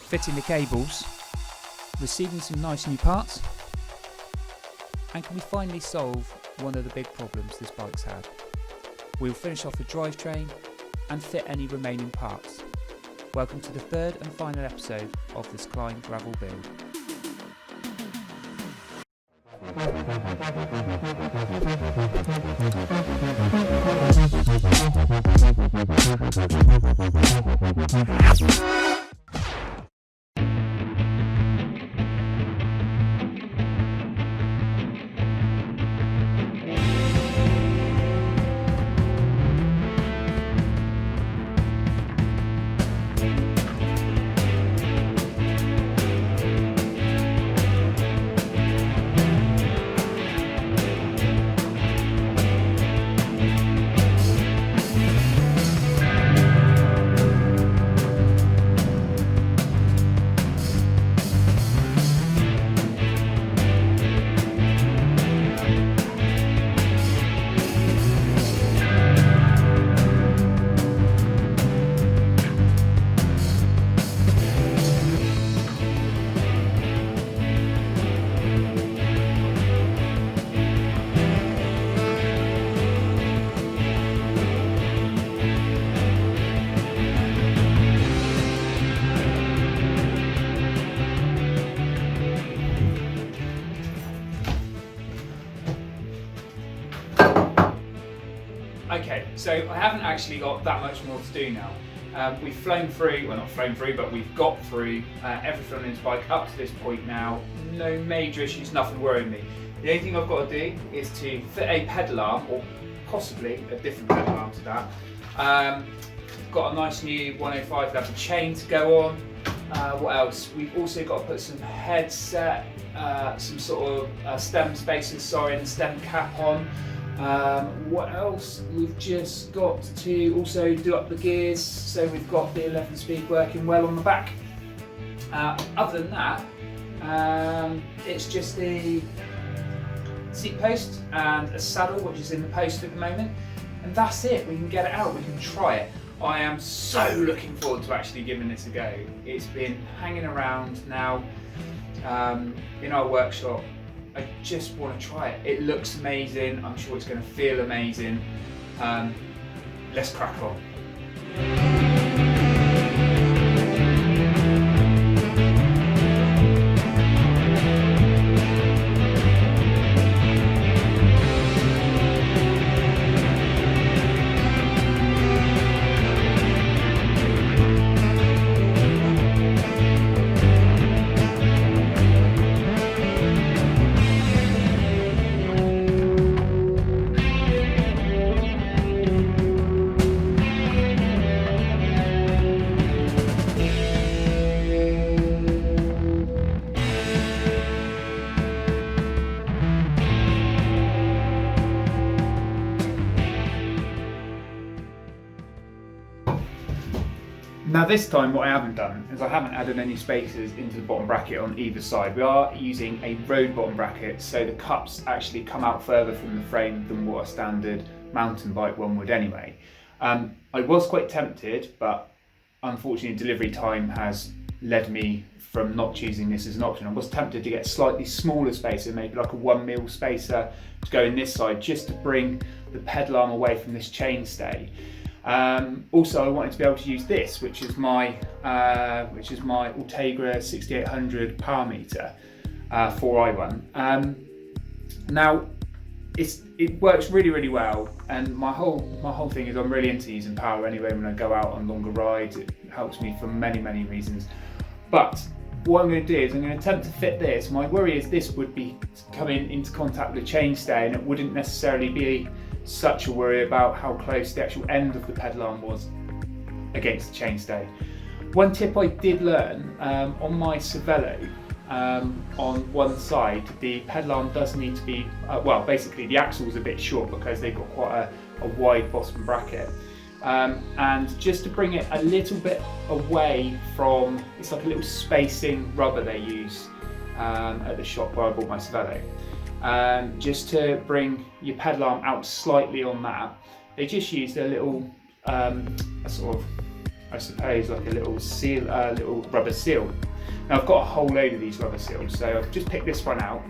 fitting the cables, receiving some nice new parts, and can we finally solve one of the big problems this bike's had. We'll finish off the drivetrain and fit any remaining parts. Welcome to the third and final episode of this Klein gravel build. Okay, so I haven't actually got that much more to do now. We've flown through, well not flown through, but we've got through everything on this bike up to this point now. No major issues, nothing worrying me. The only thing I've got to do is to fit a pedal arm, or possibly a different pedal arm to that. Got a nice new 105 level chain to go on. What else? We've also got to put some headset, some sort of stem spacers, and stem cap on. What else? We've just got to also do up the gears, so we've got the 11-speed working well on the back. Other than that, it's just the seat post and a saddle, which is in the post at the moment, and that's it. We can get it out, we can try it. I am so looking forward to actually giving this a go. It's been hanging around now in our workshop. I just want to try it. It looks amazing. I'm sure it's going to feel amazing. Let's crack on. Now this time what I haven't done is I haven't added any spacers into the bottom bracket on either side. We are using a road bottom bracket, so the cups actually come out further from the frame than what a standard mountain bike one would anyway. I was quite tempted, but unfortunately delivery time has led me from not choosing this as an option. I was tempted to get a slightly smaller spacer, maybe like a 1mm spacer to go in this side, just to bring the pedal arm away from this chainstay. Also, I wanted to be able to use this, which is my Ultegra 6800 power meter, 4i1. Now, it works really well, and my whole thing is I'm really into using power anyway when I go out on longer rides. It helps me for many reasons. But what I'm going to do is I'm going to attempt to fit this. My worry is this would be coming into contact with the chainstay, and it wouldn't necessarily be such a worry about how close the actual end of the pedal arm was against the chainstay. One tip I did learn on my Cervelo, on one side the pedal arm does need to be, well basically the axle's a bit short because they've got quite a wide bottom bracket. And just to bring it a little bit away from, it's like a little spacing rubber they use at the shop where I bought my Cervelo. Just to bring your pedal arm out slightly on that, they just used a little a I suppose, like a little seal, little rubber seal. Now I've got a whole load of these rubber seals, so I've just picked this one out.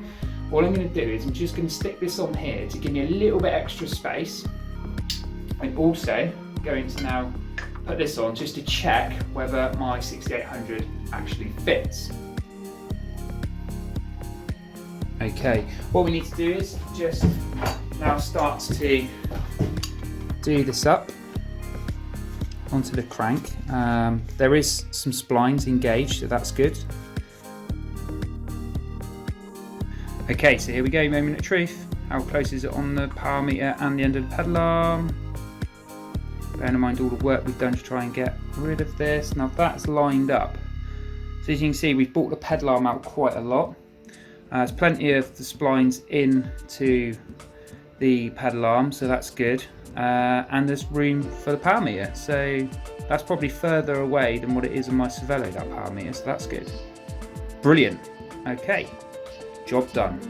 All I'm going to do is I'm just going to stick this on here to give me a little bit extra space. I'm also going to now put this on just to check whether my 6800 actually fits. Okay, what we need to do is just now start to do this up onto the crank. There is some splines engaged, so that's good. Okay, so here we go, moment of truth. How close is it on the power meter and the end of the pedal arm? Bearing in mind all the work we've done to try and get rid of this. Now that's lined up. So as you can see, we've brought the pedal arm out quite a lot. There's plenty of the splines into the pedal arm, so that's good. And there's room for the power meter, so that's probably further away than what it is on my Cervelo, that power meter, so that's good. Brilliant. Okay, job done.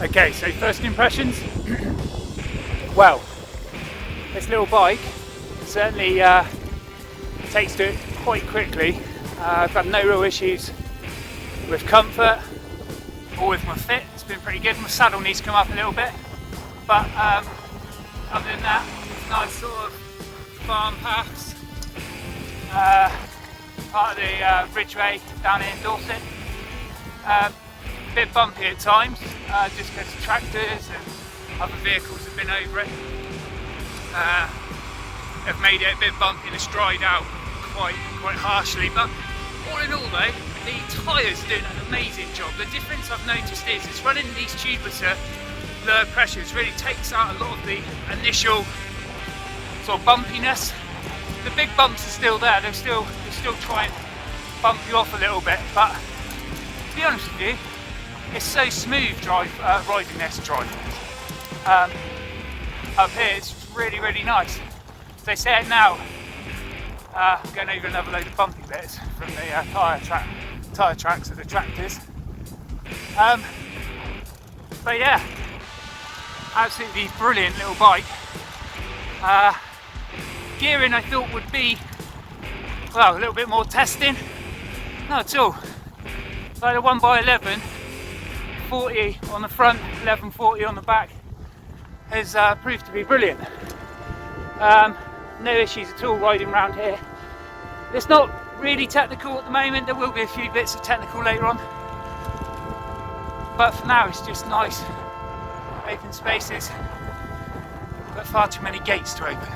Okay, so first impressions. Well, this little bike certainly takes to it quite quickly. I've had no real issues with comfort or with my fit. It's been pretty good. My saddle needs to come up a little bit, but other than that, nice sort of farm paths. Part of the Ridgeway down in Dorset. A bit bumpy at times, just because tractors and other vehicles have been over it. Have made it a bit bumpy and it's dried out quite harshly, but all in all though, the tyres are doing an amazing job. The difference I've noticed is it's running these tubers at lower pressures really takes out a lot of the initial sort of bumpiness. The big bumps are still there, they still try and bump you off a little bit, but to be honest with you, it's so smooth riding this. Up here it's really nice. As they say it now, I'm going over another load of bumpy bits from the tyre tracks of the tractors. But yeah, absolutely brilliant little bike. Gearing I thought would be, well, a little bit more testing. Not at all. Like a 1x11, 40 on the front, 1140 on the back has proved to be brilliant. No issues at all riding around here. It's not really technical at the moment, there will be a few bits of technical later on. But for now it's just nice open spaces, but far too many gates to open.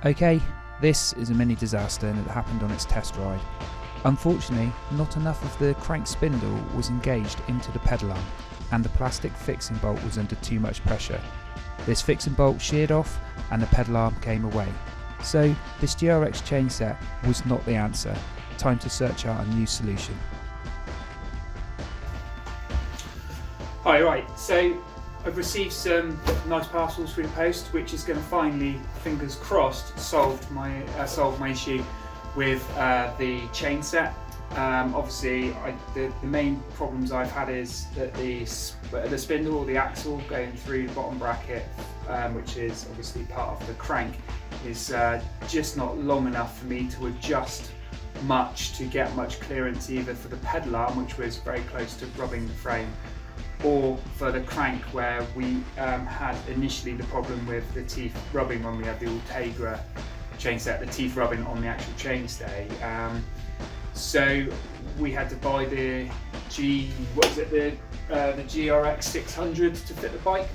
Okay, this is a mini disaster and it happened on its test ride. Unfortunately, not enough of the crank spindle was engaged into the pedal arm and the plastic fixing bolt was under too much pressure. This fixing bolt sheared off and the pedal arm came away. So this GRX chainset was not the answer. Time to search out a new solution. Hi, right, so I've received some nice parcels through the post, which is going to finally, fingers crossed, solve my issue with the chain set. Obviously, the main problems I've had is that the spindle or the axle going through the bottom bracket, which is obviously part of the crank, is just not long enough for me to adjust much to get much clearance either for the pedal arm, which was very close to rubbing the frame, or for the crank where we had initially the problem with the teeth rubbing when we had the Ultegra chain set, the teeth rubbing on the actual chainstay. So we had to buy the GRX 600 to fit the bike,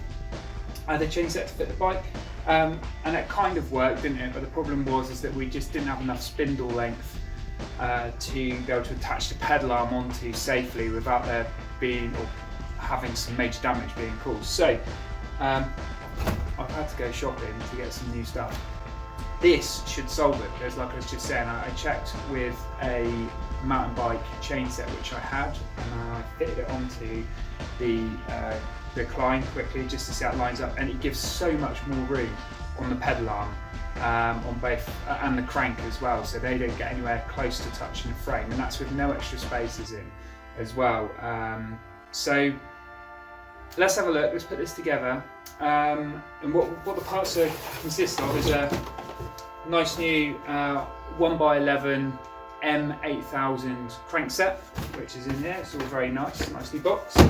the chain set to fit the bike, and it kind of worked, didn't it? But the problem was that we just didn't have enough spindle length to be able to attach the pedal arm onto safely without there being or having some major damage being caused. So I've had to go shopping to get some new stuff. This should solve it, because like I was just saying, I checked with a mountain bike chain set which I had, and I fitted it onto the Klein quickly just to see how it lines up, and it gives so much more room on the pedal arm on both and the crank as well, so they don't get anywhere close to touching the frame, and that's with no extra spaces in as well. So let's have a look, let's put this together, and what the parts consist of is a nice new 1x11 M8000 crank set, which is in there. It's all very nice, nicely boxed.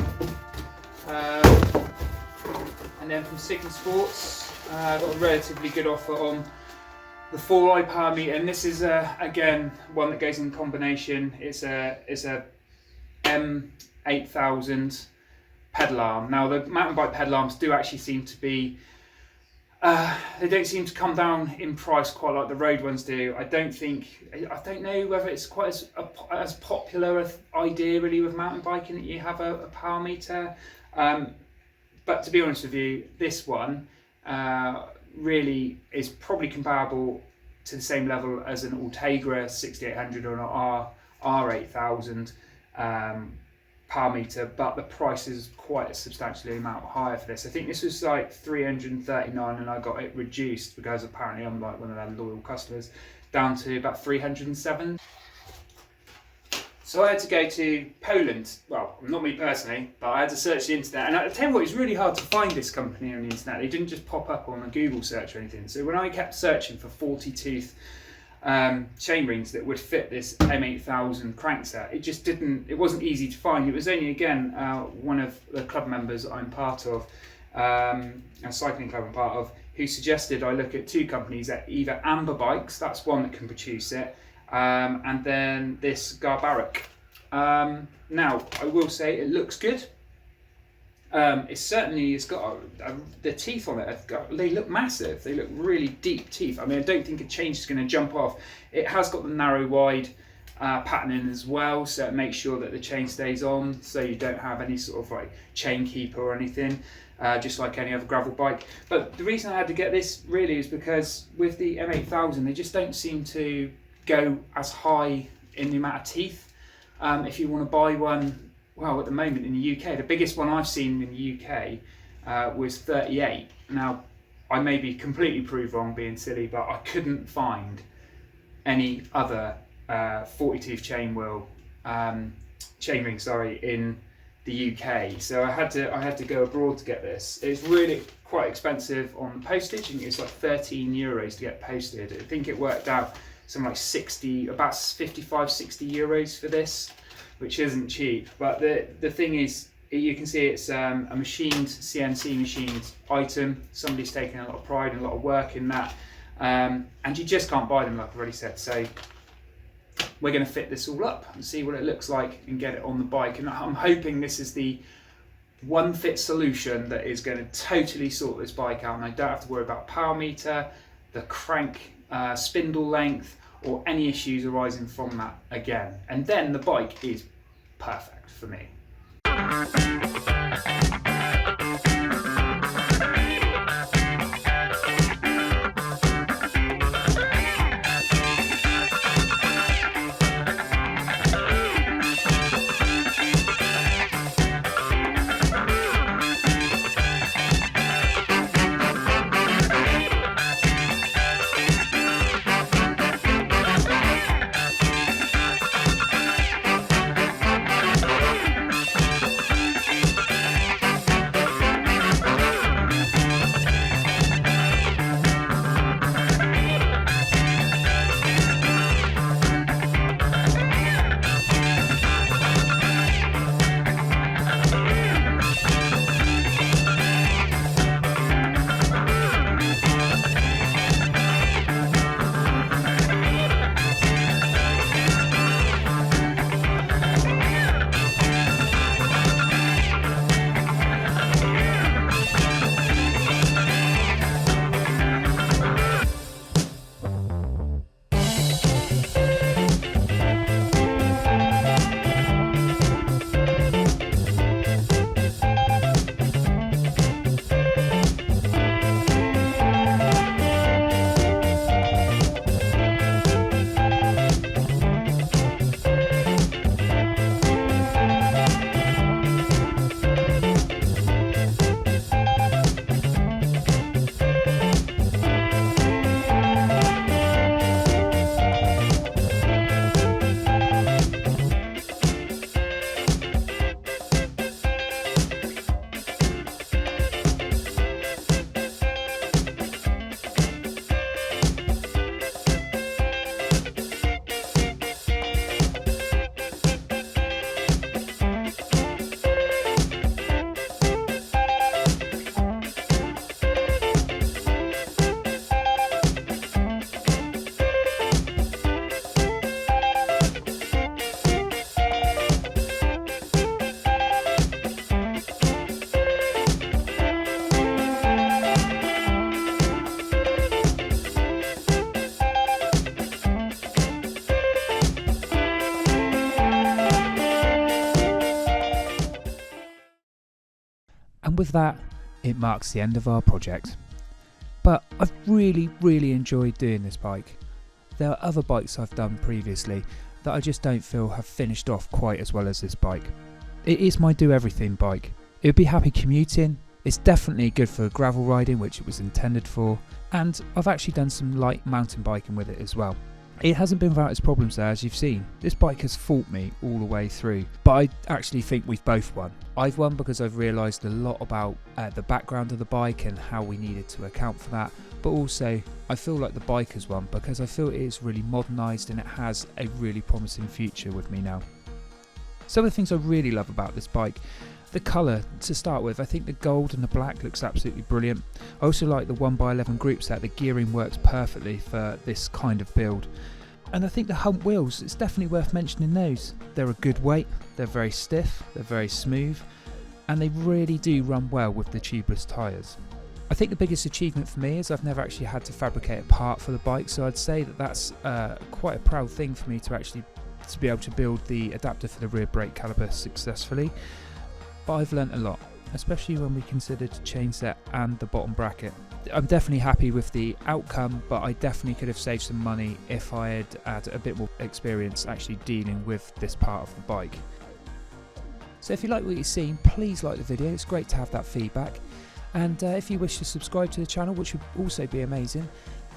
And then from Sigma Sports, I got a relatively good offer on the 4i power meter, and this is again one that goes in combination. It's a M8000 pedal arm. Now the mountain bike pedal arms do actually seem to be they don't seem to come down in price quite like the road ones do. I don't know whether it's quite as popular an idea really with mountain biking that you have a power meter. But to be honest with you, this one really is probably comparable to the same level as an Ultegra 6800 or an R8000 power meter, but the price is quite a substantially amount higher for this. I think this was like $339 and I got it reduced because apparently I'm like one of their loyal customers, down to about $307. So I had to go to Poland. Well, not me personally, but I had to search the internet. And I tell you what, it's really hard to find this company on the internet. They didn't just pop up on a Google search or anything. So when I kept searching for 40-tooth chain rings that would fit this M8000 crankset, it wasn't easy to find. It was only, again, one of the club members I'm part of, a cycling club I'm part of, who suggested I look at two companies, either Amber Bikes, that's one that can produce it, and then this Garbarek. Now, I will say it looks good. It's got the teeth on it. They look massive. They look really deep teeth. I mean, I don't think a chain is going to jump off. It has got the narrow wide patterning as well, so it makes sure that the chain stays on, so you don't have any sort of like chain keeper or anything. Just like any other gravel bike. But the reason I had to get this really is because with the M8000, they just don't seem to go as high in the amount of teeth. If you want to buy one, well, at the moment in the UK, the biggest one I've seen in the UK was 38. Now, I may be completely proved wrong being silly, but I couldn't find any other 40-tooth chain ring, in the UK. So I had to go abroad to get this. It's really quite expensive on postage, and it's like €13 to get posted. I think it worked out something like about 55, 60 euros for this, which isn't cheap. But the thing is, you can see it's a CNC machined item. Somebody's taken a lot of pride and a lot of work in that, and you just can't buy them, like I've already said. So we're going to fit this all up and see what it looks like and get it on the bike. And I'm hoping this is the one fit solution that is going to totally sort this bike out, and I don't have to worry about power meter, the crank spindle length, or any issues arising from that again. And then the bike is perfect for me. And with that, it marks the end of our project. But I've really enjoyed doing this bike. There are other bikes I've done previously that I just don't feel have finished off quite as well as this bike. It is my do everything bike. It would be happy commuting, it's definitely good for gravel riding, which it was intended for, and I've actually done some light mountain biking with it as well. It hasn't been without its problems there, as you've seen. This bike has fought me all the way through, but I actually think we've both won. I've won because I've realised a lot about the background of the bike and how we needed to account for that, but also I feel like the bike has won because I feel it is really modernised and it has a really promising future with me now. Some of the things I really love about this bike: the colour to start with. I think the gold and the black looks absolutely brilliant. I also like the 1x11 group set. The gearing works perfectly for this kind of build. And I think the hump wheels, it's definitely worth mentioning those. They're a good weight, they're very stiff, they're very smooth, and they really do run well with the tubeless tyres. I think the biggest achievement for me is I've never actually had to fabricate a part for the bike, so I'd say that that's quite a proud thing for me to be able to build the adapter for the rear brake caliper successfully. But I've learnt a lot, especially when we considered chainset and the bottom bracket. I'm definitely happy with the outcome, but I definitely could have saved some money if I had had a bit more experience actually dealing with this part of the bike. So if you like what you've seen, please like the video, it's great to have that feedback. And if you wish to subscribe to the channel, which would also be amazing,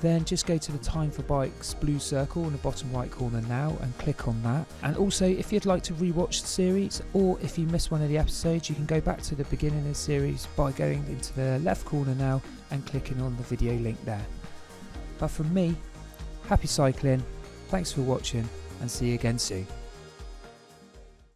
then just go to the Time for Bikes blue circle in the bottom right corner now and click on that. And also, if you'd like to rewatch the series, or if you missed one of the episodes, you can go back to the beginning of the series by going into the left corner now and clicking on the video link there. But from me, happy cycling, thanks for watching, and see you again soon.